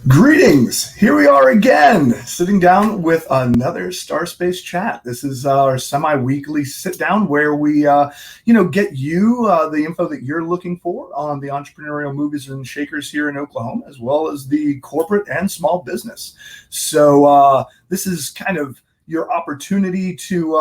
Greetings! Here we are again, sitting down with another StarSpace chat. This is our semi-weekly sit-down where we, get you the info that you're looking for on the entrepreneurial movers and shakers here in Oklahoma, as well as the corporate and small business. So this is kind of your opportunity to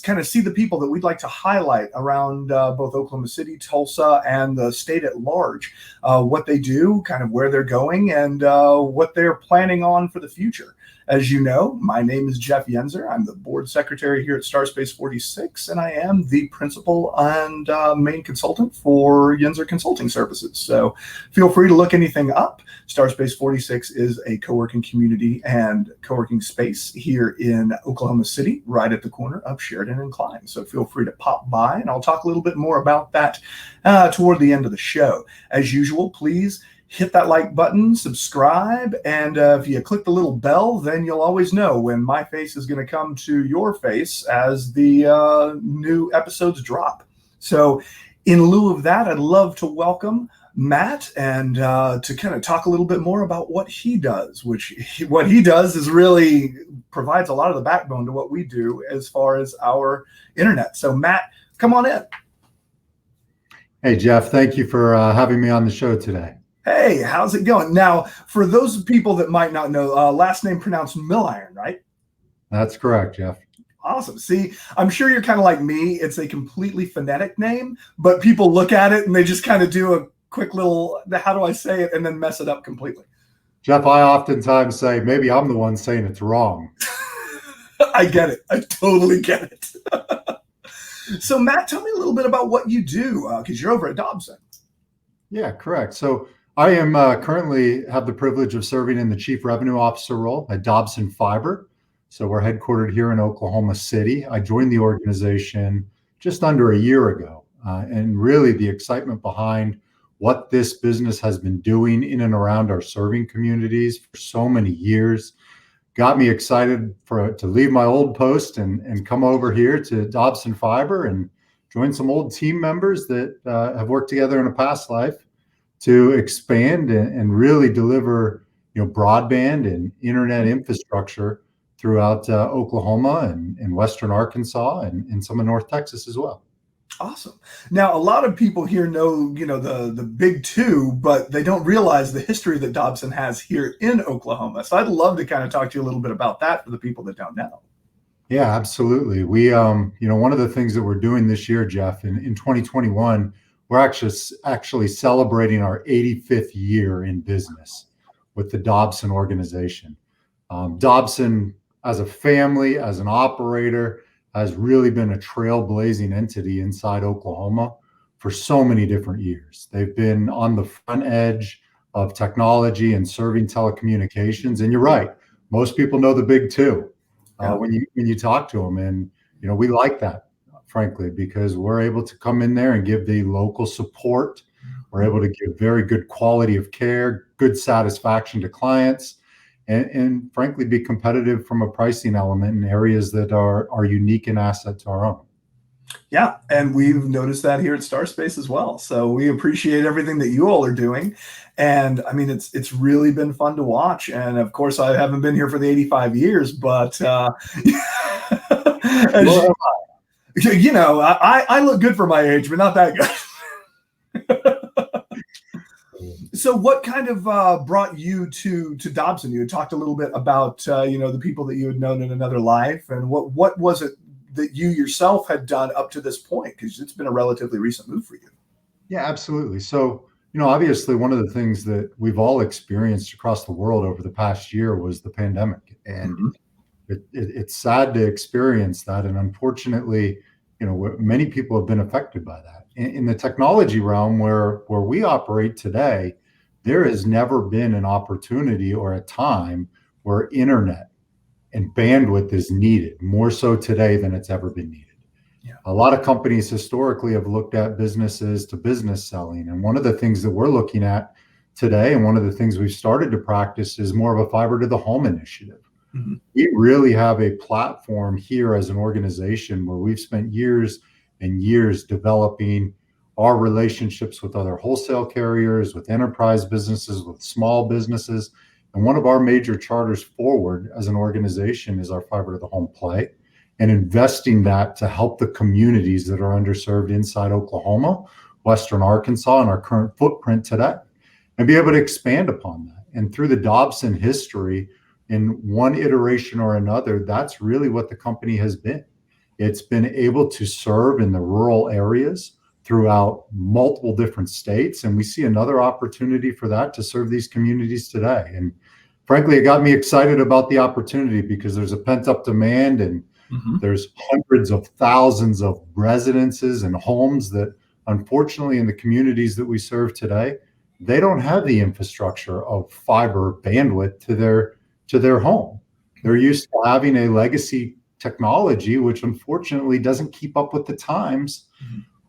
kind of see the people that we'd like to highlight around both Oklahoma City, Tulsa, and the state at large, what they do, kind of where they're going, and what they're planning on for the future. As you know, my name is Jeff Yenzer. I'm the board secretary here at StarSpace46, and I am the principal and main consultant for Yenzer Consulting Services. So feel free to look anything up. StarSpace46 is a co-working community and co-working space here in Oklahoma City, right at the corner of Sheridan and Klein. So feel free to pop by, and I'll talk a little bit more about that toward the end of the show. As usual, please hit that like button, subscribe, and if you click the little bell, then you'll always know when my face is going to come to your face as the new episodes drop. So in lieu of that, I'd love to welcome Matt and to kind of talk a little bit more about what he does, what he does is really provides a lot of the backbone to what we do as far as our internet. So Matt, come on in. Hey, Jeff, thank you for having me on the show today. Hey, how's it going? Now, for those people that might not know, last name pronounced Milliron, right? That's correct, Jeff. Awesome. See, I'm sure you're kind of like me. It's a completely phonetic name, but people look at it and they just kind of do a quick little, how do I say it, and then mess it up completely. Jeff, I oftentimes say, maybe I'm the one saying it's wrong. I get it. I totally get it. So, Matt, tell me a little bit about what you do, because you're over at Dobson. Yeah, correct. So I am currently have the privilege of serving in the Chief Revenue Officer role at Dobson Fiber. So we're headquartered here in Oklahoma City. I joined the organization just under a year ago. And really the excitement behind what this business has been doing in and around our serving communities for so many years got me excited to leave my old post and come over here to Dobson Fiber and join some old team members that have worked together in a past life to expand and really deliver, broadband and internet infrastructure throughout Oklahoma and Western Arkansas and some of North Texas as well. Awesome. Now, a lot of people here know, the big two, but they don't realize the history that Dobson has here in Oklahoma. So I'd love to kind of talk to you a little bit about that for the people that don't know. Yeah, absolutely. We, one of the things that we're doing this year, Jeff, in 2021, we're actually celebrating our 85th year in business with the Dobson organization. Dobson, as a family, as an operator, has really been a trailblazing entity inside Oklahoma for so many different years. They've been on the front edge of technology and serving telecommunications. And you're right, most people know the big two when you talk to them. And, we like that, frankly, because we're able to come in there and give the local support. We're able to give very good quality of care, good satisfaction to clients, and frankly, be competitive from a pricing element in areas that are unique and asset to our own. Yeah, and we've noticed that here at StarSpace as well. So we appreciate everything that you all are doing. And I mean, it's really been fun to watch. And of course, I haven't been here for the 85 years, but I look good for my age, but not that good. So what kind of brought you to Dobson? You had talked a little bit about, the people that you had known in another life, and what was it that you yourself had done up to this point? Because it's been a relatively recent move for you. Yeah, absolutely. So, obviously one of the things that we've all experienced across the world over the past year was the pandemic. And it's sad to experience that. And unfortunately, many people have been affected by that. In the technology realm where we operate today, there has never been an opportunity or a time where internet and bandwidth is needed more so today than it's ever been needed. Yeah. A lot of companies historically have looked at businesses to business selling. And one of the things that we're looking at today, and one of the things we've started to practice, is more of a fiber to the home initiative. Mm-hmm. We really have a platform here as an organization where we've spent years and years developing our relationships with other wholesale carriers, with enterprise businesses, with small businesses, And one of our major charters forward as an organization is our fiber to the home play, and investing that to help the communities that are underserved inside Oklahoma, Western Arkansas, and our current footprint today, and be able to expand upon that. And through the Dobson history, in one iteration or another, that's really what the company has been. It's been able to serve in the rural areas throughout multiple different states. And we see another opportunity for that to serve these communities today. And frankly, it got me excited about the opportunity because there's a pent-up demand, and there's hundreds of thousands of residences and homes that, unfortunately, in the communities that we serve today, they don't have the infrastructure of fiber bandwidth to their home. They're used to having a legacy technology, which unfortunately doesn't keep up with the times.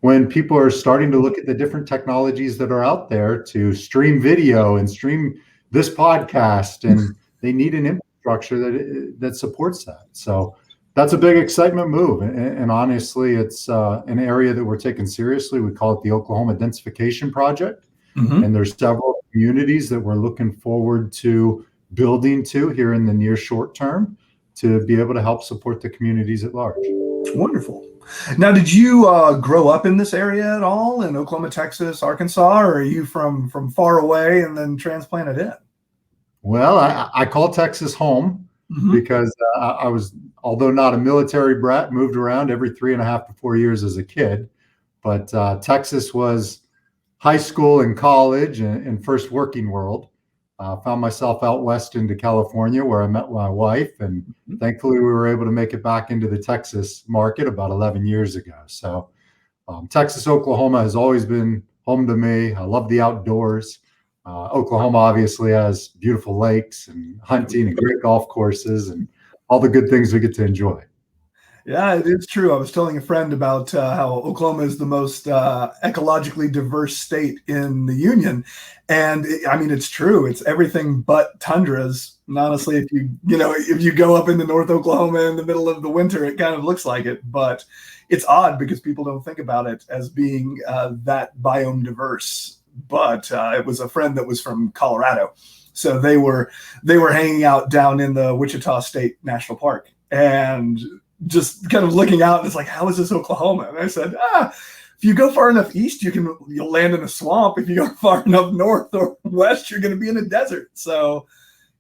When people are starting to look at the different technologies that are out there to stream video and stream this podcast, and they need an infrastructure that supports that. So that's a big excitement move. And honestly, it's an area that we're taking seriously. We call it the Oklahoma Densification Project. And there's several communities that we're looking forward to building to here in the near short term to be able to help support the communities at large. Wonderful. Now, did you grow up in this area at all, in Oklahoma, Texas, Arkansas, or are you from far away and then transplanted in? Well, I call Texas home because I was, although not a military brat, moved around every 3.5 to 4 years as a kid. But Texas was high school and college and first working world. Found myself out west into California, where I met my wife, and thankfully we were able to make it back into the Texas market about 11 years ago. So Texas, Oklahoma has always been home to me. I love the outdoors. Oklahoma obviously has beautiful lakes and hunting and great golf courses and all the good things we get to enjoy. Yeah, it's true. I was telling a friend about how Oklahoma is the most ecologically diverse state in the union, and I mean, it's true. It's everything but tundras. And honestly, if you go up into North Oklahoma in the middle of the winter, it kind of looks like it. But it's odd because people don't think about it as being that biome diverse. But it was a friend that was from Colorado, so they were hanging out down in the Wichita State National Park, and just kind of looking out, and it's like, how is this Oklahoma? And I said, if you go far enough east, you'll land in a swamp. If you go far enough north or west, you're going to be in a desert. So,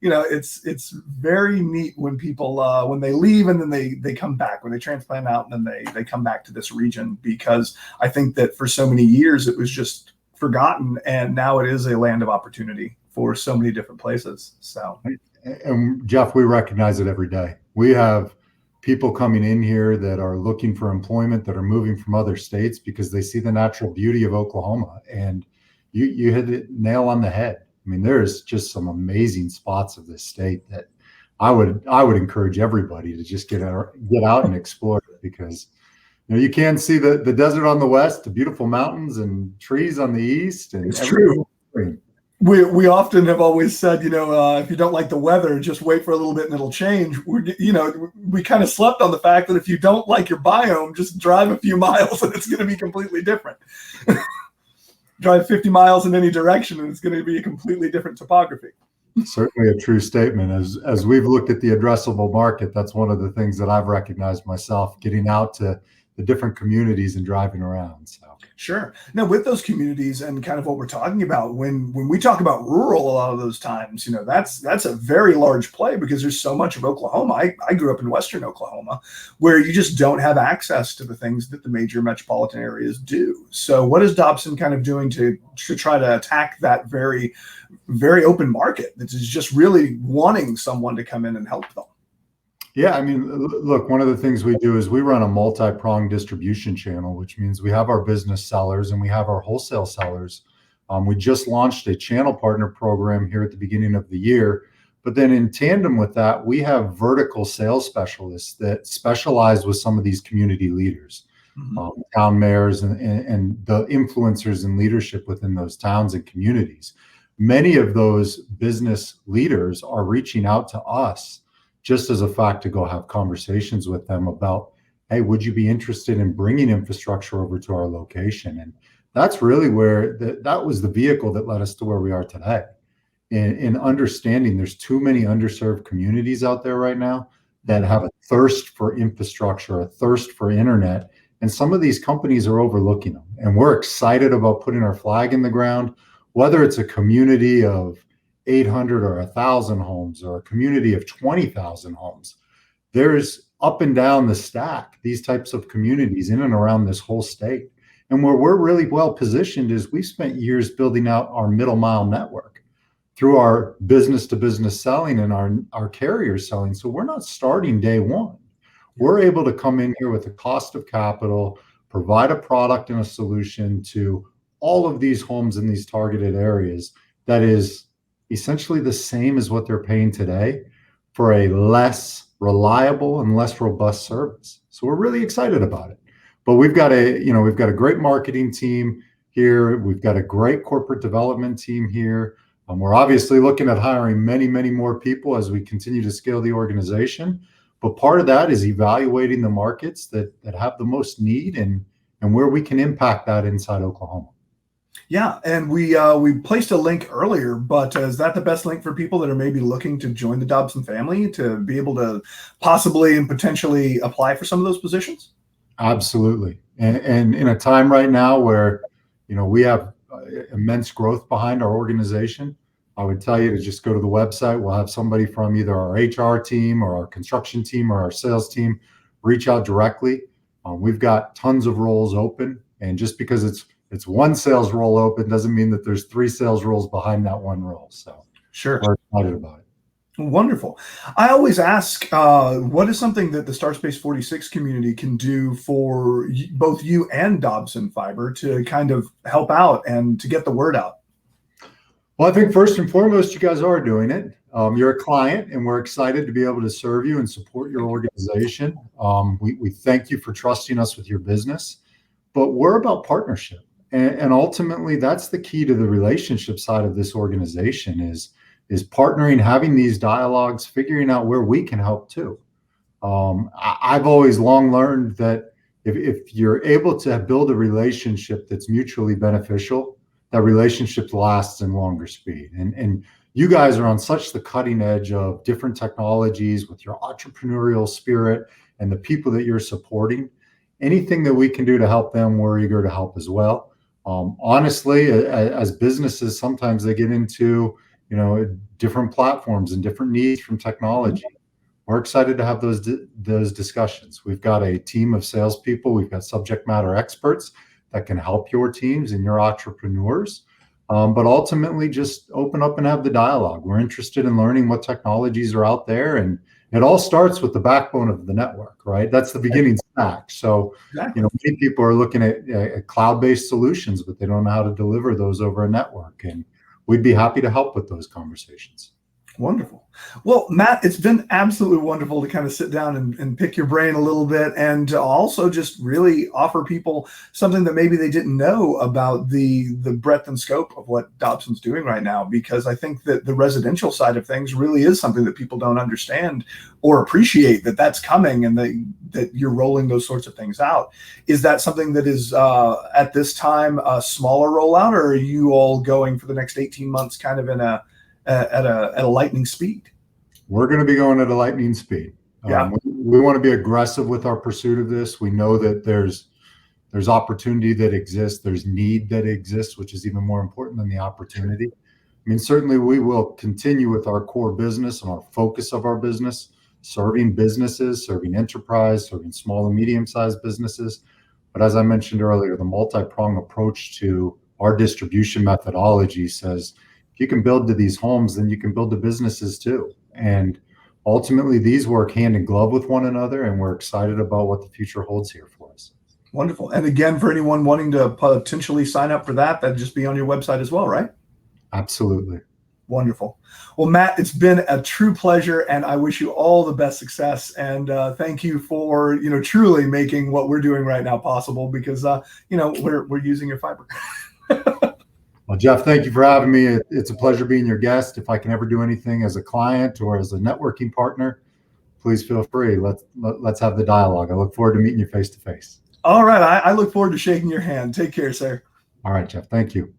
it's very neat when people when they leave and then they come back, when they transplant out and then they come back to this region, because I think that for so many years it was just forgotten, and now it is a land of opportunity for so many different places. So, and Jeff, we recognize it every day. We have people coming in here that are looking for employment, that are moving from other states because they see the natural beauty of Oklahoma. And you hit it nail on the head. I mean, there's just some amazing spots of this state that I would encourage everybody to just get out and explore it, because you can see the desert on the west, the beautiful mountains and trees on the east, and it's true. We often have always said, if you don't like the weather, just wait for a little bit and it'll change. We kind of slept on the fact that if you don't like your biome, just drive a few miles and it's going to be completely different. Drive 50 miles in any direction and it's going to be a completely different topography. Certainly a true statement. As we've looked at the addressable market, that's one of the things that I've recognized myself, getting out to the different communities and driving around. So. Sure. Now, with those communities and kind of what we're talking about, when we talk about rural, a lot of those times, that's a very large play, because there's so much of Oklahoma. I grew up in Western Oklahoma, where you just don't have access to the things that the major metropolitan areas do. So what is Dobson kind of doing to try to attack that very, very open market that is just really wanting someone to come in and help them? Yeah, I mean, look, one of the things we do is we run a multi-pronged distribution channel, which means we have our business sellers and we have our wholesale sellers. We just launched a channel partner program here at the beginning of the year. But then in tandem with that, we have vertical sales specialists that specialize with some of these community leaders, town mayors and the influencers and leadership within those towns and communities. Many of those business leaders are reaching out to us just as a fact to go have conversations with them about, hey, would you be interested in bringing infrastructure over to our location? And that's really where that was the vehicle that led us to where we are today. in understanding there's too many underserved communities out there right now that have a thirst for infrastructure, a thirst for internet. And some of these companies are overlooking them. And we're excited about putting our flag in the ground, whether it's a community of 800 or 1,000 homes or a community of 20,000 homes. There's up and down the stack, these types of communities in and around this whole state. And where we're really well positioned is we've spent years building out our middle mile network through our business to business selling and our carrier selling. So we're not starting day one. We're able to come in here with a cost of capital, provide a product and a solution to all of these homes in these targeted areas that is essentially the same as what they're paying today for a less reliable and less robust service. So we're really excited about it. But we've got a great marketing team here. We've got a great corporate development team here. We're obviously looking at hiring many, many more people as we continue to scale the organization. But part of that is evaluating the markets that have the most need and where we can impact that inside Oklahoma. Yeah, and we placed a link earlier, but is that the best link for people that are maybe looking to join the Dobson family to be able to possibly and potentially apply for some of those positions? Absolutely. And in a time right now where, we have immense growth behind our organization, I would tell you to just go to the website. We'll have somebody from either our HR team or our construction team or our sales team reach out directly. We've got tons of roles open, and just because it's one sales role open doesn't mean that there's 3 sales roles behind that one role. So sure, we're excited about it. Wonderful. I always ask, what is something that the StarSpace46 community can do for both you and Dobson Fiber to kind of help out and to get the word out? Well, I think first and foremost, you guys are doing it. You're a client, and we're excited to be able to serve you and support your organization. We thank you for trusting us with your business, but we're about partnership. And ultimately, that's the key to the relationship side of this organization is partnering, having these dialogues, figuring out where we can help too. I've always long learned that if you're able to build a relationship that's mutually beneficial, that relationship lasts in longer speed. And you guys are on such the cutting edge of different technologies with your entrepreneurial spirit and the people that you're supporting. Anything that we can do to help them, we're eager to help as well. Honestly, as businesses, sometimes they get into different platforms and different needs from technology. We're excited to have those discussions. We've got a team of salespeople. We've got subject matter experts that can help your teams and your entrepreneurs. But ultimately, just open up and have the dialogue. We're interested in learning what technologies are out there, and it all starts with the backbone of the network, right? That's the beginning stack. So, Exactly. Many people are looking at cloud-based solutions, but they don't know how to deliver those over a network. And we'd be happy to help with those conversations. Wonderful. Well, Matt, it's been absolutely wonderful to kind of sit down and pick your brain a little bit, and to also just really offer people something that maybe they didn't know about the breadth and scope of what Dobson's doing right now, because I think that the residential side of things really is something that people don't understand or appreciate that's coming, and that you're rolling those sorts of things out. Is that something that is at this time a smaller rollout, or are you all going for the next 18 months kind of in at a lightning speed? We're going to be going at a lightning speed. Yeah. We want to be aggressive with our pursuit of this. We know that there's opportunity that exists. There's need that exists, which is even more important than the opportunity. I mean, certainly we will continue with our core business and our focus of our business, serving businesses, serving enterprise, serving small and medium-sized businesses. But as I mentioned earlier, the multi-pronged approach to our distribution methodology says, you can build to these homes, then you can build to businesses too. And ultimately, these work hand in glove with one another, and we're excited about what the future holds here for us. Wonderful. And again, for anyone wanting to potentially sign up for that'd just be on your website as well, right? Absolutely. Wonderful. Well, Matt, it's been a true pleasure, and I wish you all the best success. And thank you for truly making what we're doing right now possible, because we're using your fiber. Well, Jeff, thank you for having me. It's a pleasure being your guest. If I can ever do anything as a client or as a networking partner, please feel free. Let's have the dialogue. I look forward to meeting you face to face. All right. I look forward to shaking your hand. Take care, sir. All right, Jeff. Thank you.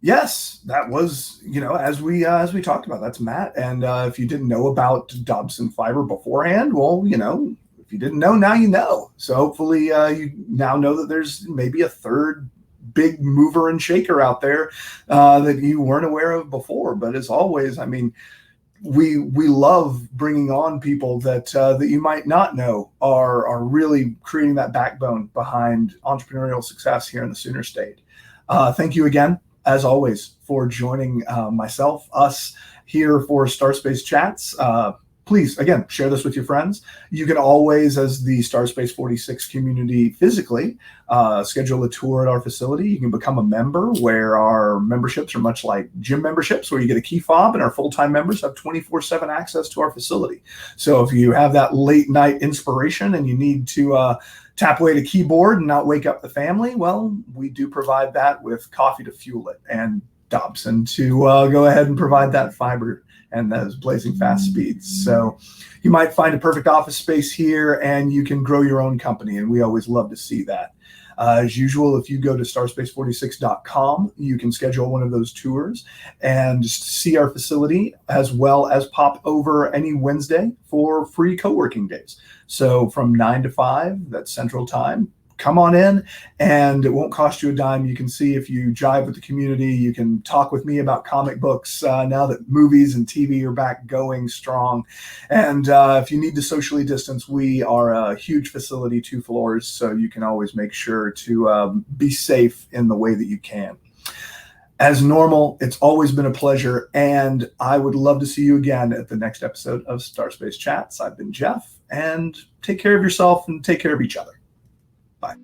Yes, that was, as we talked about, that's Matt. And if you didn't know about Dobson Fiber beforehand, well, if you didn't know, now you know. So hopefully you now know that there's maybe a third big mover and shaker out there that you weren't aware of before. But as always, I mean, we love bringing on people that that you might not know are really creating that backbone behind entrepreneurial success here in the Sooner State. Thank you again, as always, for joining us here for StarSpace Chats. Please, again, share this with your friends. You can always, as the StarSpace46 community physically, schedule a tour at our facility. You can become a member, where our memberships are much like gym memberships, where you get a key fob, and our full-time members have 24/7 access to our facility. So if you have that late night inspiration and you need to tap away at a keyboard and not wake up the family, well, we do provide that with coffee to fuel it, and Dobson to go ahead and provide that fiber and those blazing fast speeds. So you might find a perfect office space here, and you can grow your own company, and we always love to see that. As usual, if you go to StarSpace46.com, you can schedule one of those tours and see our facility, as well as pop over any Wednesday for free co-working days. So from 9 to 5, that's Central Time, come on in, and it won't cost you a dime. You can see if you jive with the community. You can talk with me about comic books now that movies and TV are back going strong. And if you need to socially distance, we are a huge facility, 2 floors, so you can always make sure to be safe in the way that you can. As normal, it's always been a pleasure, and I would love to see you again at the next episode of StarSpace Chats. I've been Jeff, and take care of yourself and take care of each other. Bye.